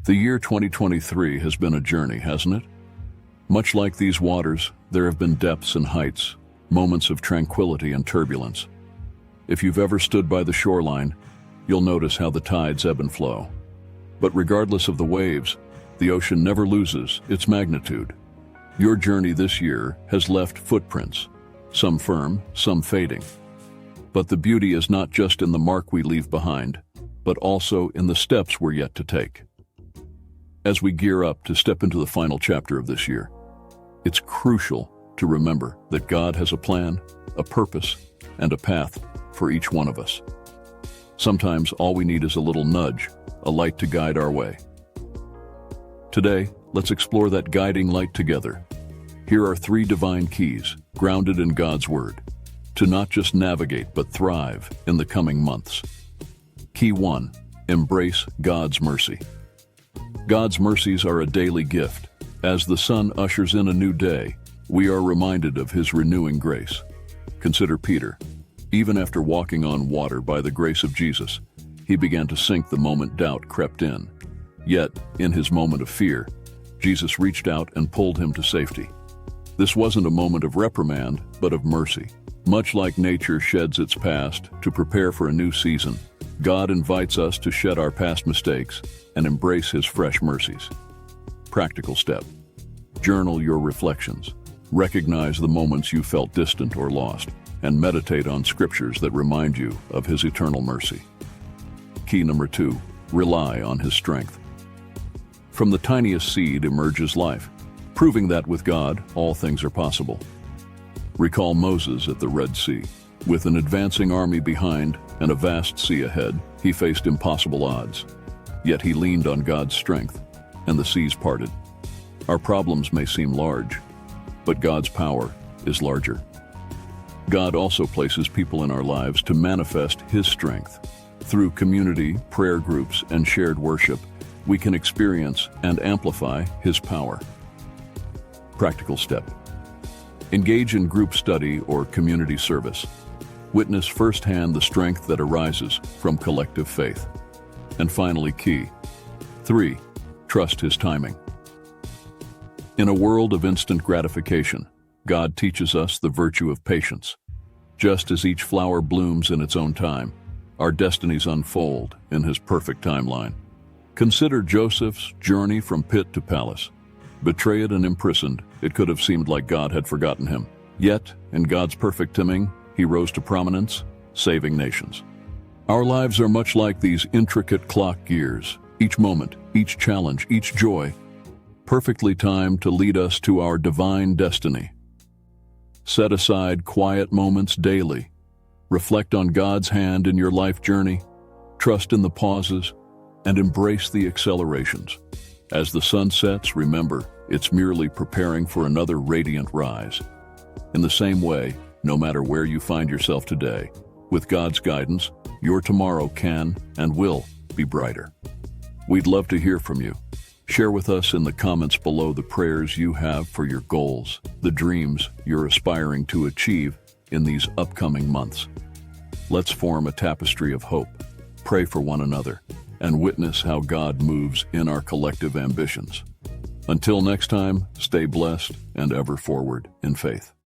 The year 2023 has been a journey, hasn't it? Much like these waters, there have been depths and heights, moments of tranquility and turbulence. If you've ever stood by the shoreline, you'll notice how the tides ebb and flow. But regardless of the waves, the ocean never loses its magnitude. Your journey this year has left footprints, some firm, some fading. But the beauty is not just in the mark we leave behind, but also in the steps we're yet to take. As we gear up to step into the final chapter of this year, it's crucial to remember that God has a plan, a purpose, and a path for each one of us. Sometimes all we need is a little nudge, a light to guide our way. Today, let's explore that guiding light together. Here are 3 divine keys, grounded in God's Word, to not just navigate but thrive in the coming months. Key 1. Embrace God's mercy. God's mercies are a daily gift. As the sun ushers in a new day, we are reminded of His renewing grace. Consider Peter. Even after walking on water by the grace of Jesus, he began to sink the moment doubt crept in. Yet, in his moment of fear, Jesus reached out and pulled him to safety. This wasn't a moment of reprimand, but of mercy. Much like nature sheds its past to prepare for a new season, God invites us to shed our past mistakes and embrace His fresh mercies. Practical step. Journal your reflections. Recognize the moments you felt distant or lost, and meditate on scriptures that remind you of His eternal mercy. Key number 2. Rely on His strength. From the tiniest seed emerges life, proving that with God, all things are possible. Recall Moses at the Red Sea. With an advancing army behind and a vast sea ahead, he faced impossible odds. Yet he leaned on God's strength, and the seas parted. Our problems may seem large, but God's power is larger. God also places people in our lives to manifest His strength. Through community, prayer groups, and shared worship, we can experience and amplify His power. Practical step. Engage in group study or community service. Witness firsthand the strength that arises from collective faith. And finally, key 3. Trust His timing. In a world of instant gratification, God teaches us the virtue of patience. Just as each flower blooms in its own time, our destinies unfold in His perfect timeline. Consider Joseph's journey from pit to palace. Betrayed and imprisoned, it could have seemed like God had forgotten him. Yet, in God's perfect timing, he rose to prominence, saving nations. Our lives are much like these intricate clock gears. Each moment, each challenge, each joy, perfectly timed to lead us to our divine destiny. Set aside quiet moments daily. Reflect on God's hand in your life journey. Trust in the pauses, and embrace the accelerations. As the sun sets, remember, it's merely preparing for another radiant rise. In the same way, no matter where you find yourself today, with God's guidance, your tomorrow can and will be brighter. We'd love to hear from you. Share with us in the comments below the prayers you have for your goals, the dreams you're aspiring to achieve in these upcoming months. Let's form a tapestry of hope, pray for one another, and witness how God moves in our collective ambitions. Until next time, stay blessed and ever forward in faith.